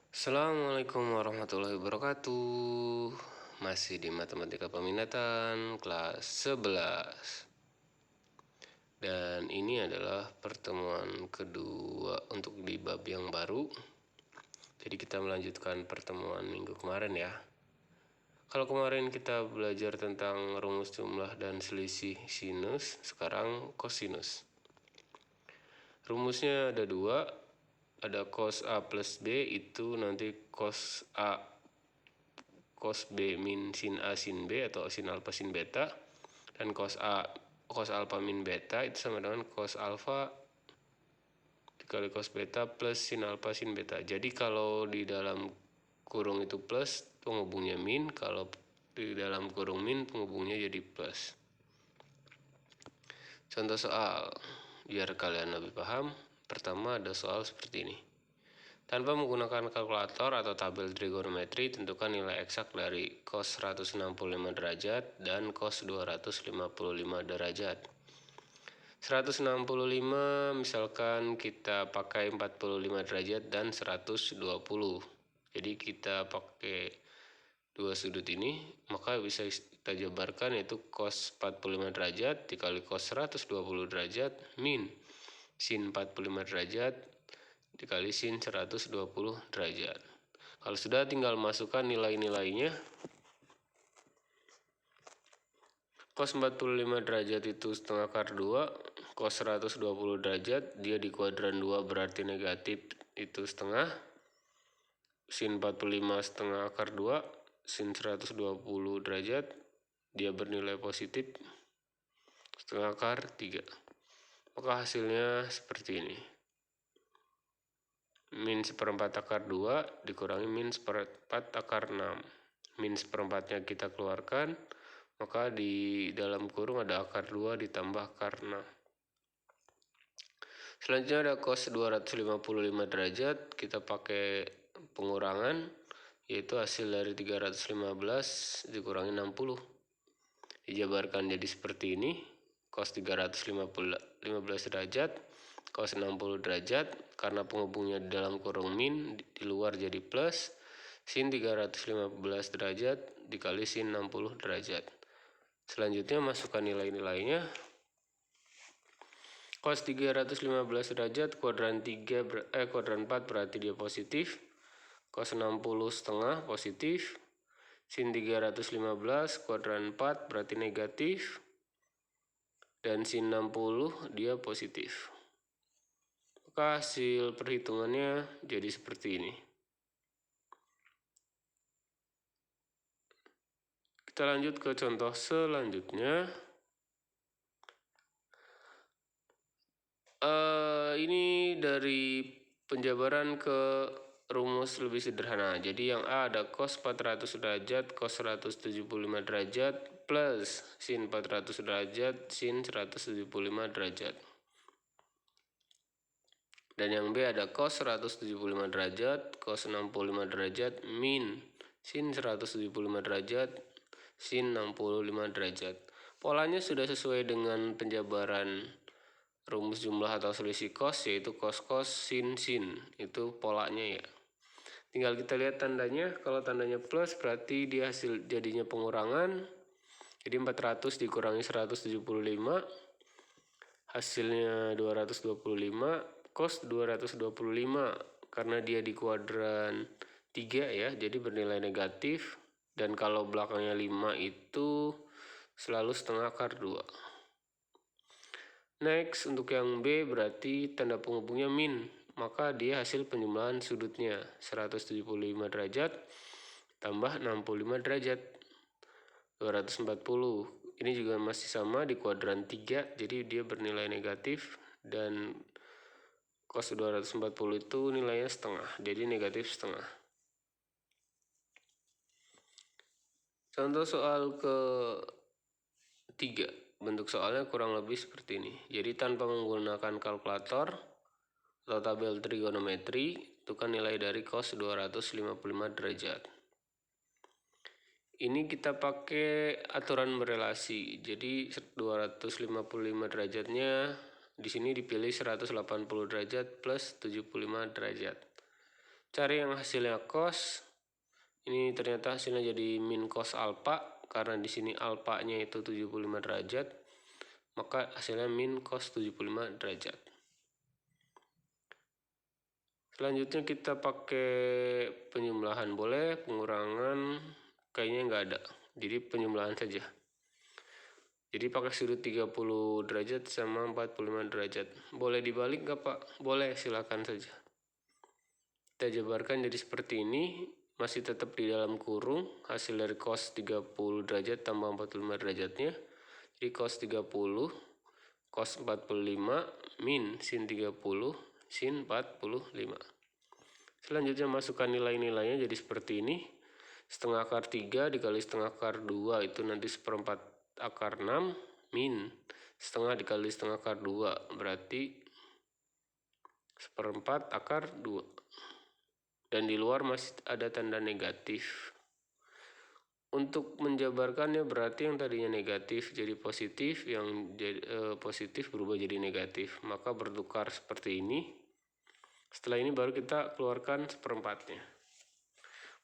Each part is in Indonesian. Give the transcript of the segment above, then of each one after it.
Assalamualaikum warahmatullahi wabarakatuh. Masih di Matematika Peminatan kelas 11. Dan ini adalah pertemuan kedua untuk di bab yang baru. Jadi kita melanjutkan pertemuan minggu kemarin ya. Kalau kemarin kita belajar tentang rumus jumlah dan selisih sinus, sekarang kosinus. Rumusnya ada dua, ada cos A plus B, itu nanti cos A cos B min sin A sin B atau sin alpha sin beta, dan cos alpha min beta itu sama dengan cos alpha dikali cos beta plus sin alpha sin beta. Jadi kalau di dalam kurung itu plus, penghubungnya min, kalau di dalam kurung min, penghubungnya jadi plus. Contoh soal, biar kalian lebih paham. Pertama ada soal seperti ini. Tanpa menggunakan kalkulator atau tabel trigonometri, tentukan nilai eksak dari cos 165 derajat dan cos 255 derajat. 165 misalkan kita pakai 45 derajat dan 120. Jadi kita pakai dua sudut ini, maka bisa kita jabarkan yaitu cos 45 derajat dikali cos 120 derajat min sin 45 derajat dikali sin 120 derajat. Kalau sudah, tinggal masukkan nilai-nilainya. Cos 45 derajat itu setengah akar 2, cos 120 derajat dia di kuadran 2 berarti negatif itu setengah, sin 45 setengah akar 2, sin 120 derajat dia bernilai positif setengah akar 3. Maka hasilnya seperti ini. Min seperempat akar 2 dikurangi min seperempat akar 6. Min seperempatnya kita keluarkan, maka di dalam kurung ada akar 2 ditambah akar 6. Selanjutnya ada cos 255 derajat, kita pakai pengurangan, yaitu hasil dari 315 dikurangi 60. Dijabarkan jadi seperti ini, cos 315 derajat, cos 60 derajat, karena penghubungnya di dalam kurung min, di luar jadi plus, sin 315 derajat dikali sin 60 derajat. Selanjutnya masukkan nilai-nilainya. Cos 315 derajat kuadran 4 berarti dia positif. Cos 60 setengah positif. Sin 315 kuadran 4 berarti negatif. Dan sin 60 dia positif. Maka hasil perhitungannya jadi seperti ini. Kita lanjut ke contoh selanjutnya. Ini dari penjabaran ke rumus lebih sederhana. Jadi yang A ada cos 400 derajat, cos 175 derajat, plus sin 400 derajat, sin 175 derajat. Dan yang B ada cos 175 derajat, cos 65 derajat, min sin 175 derajat, sin 65 derajat. Polanya sudah sesuai dengan penjabaran rumus jumlah atau selisih cos, yaitu cos sin itu polanya ya. Tinggal kita lihat tandanya. Kalau tandanya plus berarti dia hasil jadinya pengurangan. Jadi 400 dikurangi 175 hasilnya 225. Cos 225 karena dia di kuadran 3 ya, jadi bernilai negatif. Dan kalau belakangnya 5 itu selalu setengah akar 2. Next, untuk yang B berarti tanda penghubungnya min, maka dia hasil penjumlahan sudutnya 175 derajat tambah 65 derajat 240. Ini juga masih sama di kuadran 3, jadi dia bernilai negatif, dan cos 240 itu nilainya setengah, jadi negatif setengah. Contoh soal ke-3. Bentuk soalnya kurang lebih seperti ini. Jadi tanpa menggunakan kalkulator atau tabel trigonometri, tentukan nilai dari cos 255 derajat. Ini kita pakai aturan berelasi. Jadi 255 derajatnya di sini dipilih 180 derajat plus 75 derajat. Cari yang hasilnya cos. Ini ternyata hasilnya jadi min cos alfa, karena di sini alfanya itu 75 derajat, maka hasilnya min cos 75 derajat. Selanjutnya kita pakai penjumlahan boleh, pengurangan kayaknya nggak ada, jadi penjumlahan saja. Jadi pakai sudut 30 derajat sama 45 derajat. Boleh dibalik nggak Pak? Boleh, silakan saja. Kita jabarkan jadi seperti ini, masih tetap di dalam kurung, hasil dari cos 30 derajat tambah 45 derajatnya. Jadi cos 30, cos 45, min sin 30, sin 45. Selanjutnya masukkan nilai-nilainya jadi seperti ini. Setengah akar 3 dikali setengah akar 2 itu nanti seperempat akar 6, min setengah dikali setengah akar 2 berarti seperempat akar 2. Dan di luar masih ada tanda negatif. Untuk menjabarkannya berarti yang tadinya negatif jadi positif, yang positif berubah jadi negatif. Maka bertukar seperti ini. Setelah ini baru kita keluarkan seperempatnya.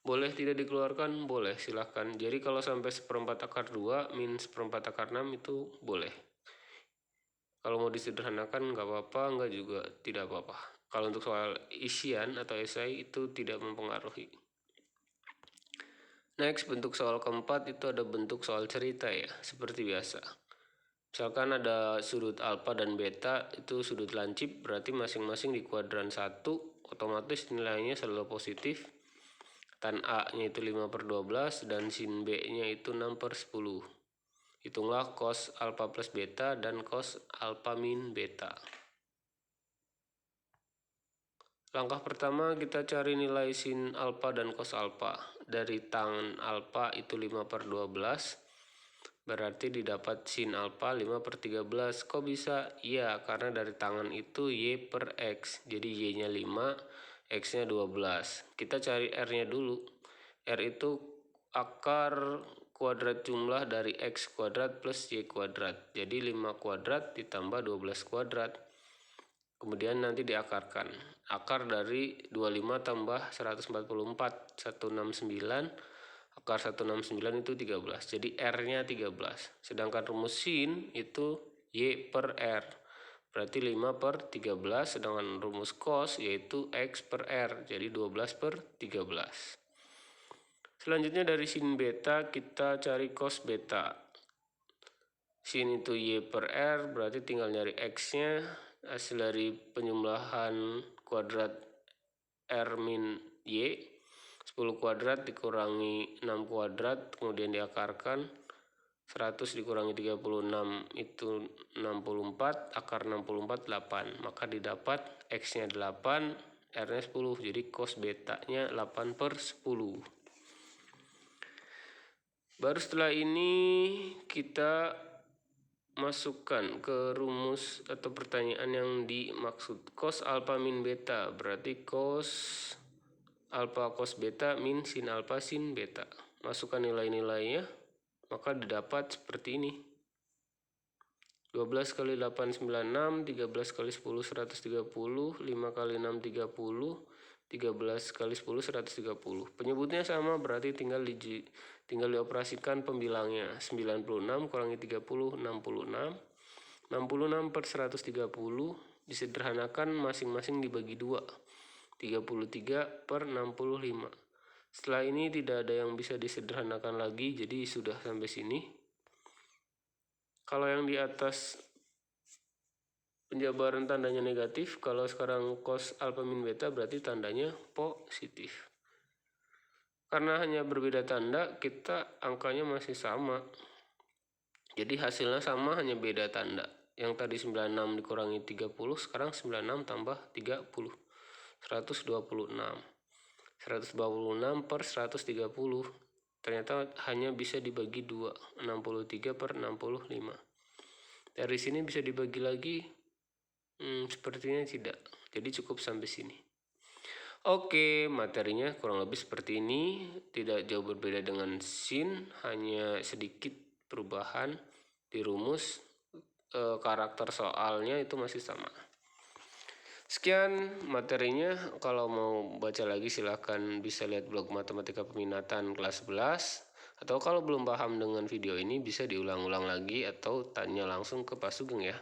Boleh tidak dikeluarkan? Boleh, silahkan. Jadi kalau sampai seperempat akar 2 min seperempat akar 6 itu boleh. Kalau mau disederhanakan nggak apa-apa, nggak juga tidak apa-apa. Kalau untuk soal isian atau esai itu tidak mempengaruhi. Next, bentuk soal keempat itu ada bentuk soal cerita ya, seperti biasa. Misalkan ada sudut alfa dan beta, itu sudut lancip, berarti masing-masing di kuadran 1, otomatis nilainya selalu positif. Tan A-nya itu 5/12 dan sin B-nya itu 6/10. Hitunglah cos alfa plus beta dan cos alfa min beta. Langkah pertama kita cari nilai sin alfa dan cos alfa. Dari tangen alfa itu 5/12, berarti didapat sin alfa 5/13. Kok bisa? Iya, karena dari tangan itu y per x. Jadi y-nya 5, x-nya 12. Kita cari r-nya dulu. R itu akar kuadrat jumlah dari x kuadrat plus y kuadrat. Jadi 5 kuadrat ditambah 12 kuadrat. Kemudian nanti diakarkan. Akar dari 25 tambah 144, 169. Akar 169 itu 13. Jadi R-nya 13. Sedangkan rumus sin itu Y per R. Berarti 5/13. Sedangkan rumus cos yaitu X per R. Jadi 12/13. Selanjutnya dari sin beta kita cari cos beta. Sin itu Y per R, berarti tinggal nyari X-nya. Hasil dari penjumlahan kuadrat R min Y, 10 kuadrat dikurangi 6 kuadrat, kemudian diakarkan. 100 dikurangi 36 itu 64, akar 64 8. Maka didapat X-nya 8, R-nya 10. Jadi cos betanya 8/10. Baru setelah ini kita masukkan ke rumus atau pertanyaan yang dimaksud. Cos alfa min beta berarti cos alfa cos beta min sin alfa sin beta. Masukkan nilai-nilainya, maka didapat seperti ini. 12 kali 8 96, 13 kali 10 130, 5 kali 6 30, 13 kali 10 130. Penyebutnya sama, berarti tinggal dioperasikan pembilangnya. 96 kurangi 30 66. 66/130 disederhanakan masing-masing dibagi 2. 33/65. Setelah ini tidak ada yang bisa disederhanakan lagi, jadi sudah sampai sini. Kalau yang di atas penjabaran tandanya negatif, kalau sekarang cos alfa min beta berarti tandanya positif. Karena hanya berbeda tanda, kita angkanya masih sama. Jadi hasilnya sama, hanya beda tanda. Yang tadi 96 dikurangi 30, sekarang 96 tambah 30. 126. 126/130. Ternyata hanya bisa dibagi 2, 63/65. Dari sini bisa dibagi lagi? Sepertinya tidak. Jadi cukup sampai sini. Oke, materinya kurang lebih seperti ini. Tidak jauh berbeda dengan sin, hanya sedikit perubahan di rumus. Karakter soalnya itu masih sama. Sekian materinya, kalau mau baca lagi silahkan bisa lihat blog Matematika Peminatan kelas 11, atau kalau belum paham dengan video ini bisa diulang-ulang lagi atau tanya langsung ke Pak Sugeng ya.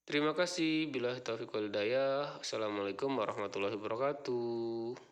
Terima kasih. Billahi taufiq wal hidayah. Assalamualaikum warahmatullahi wabarakatuh.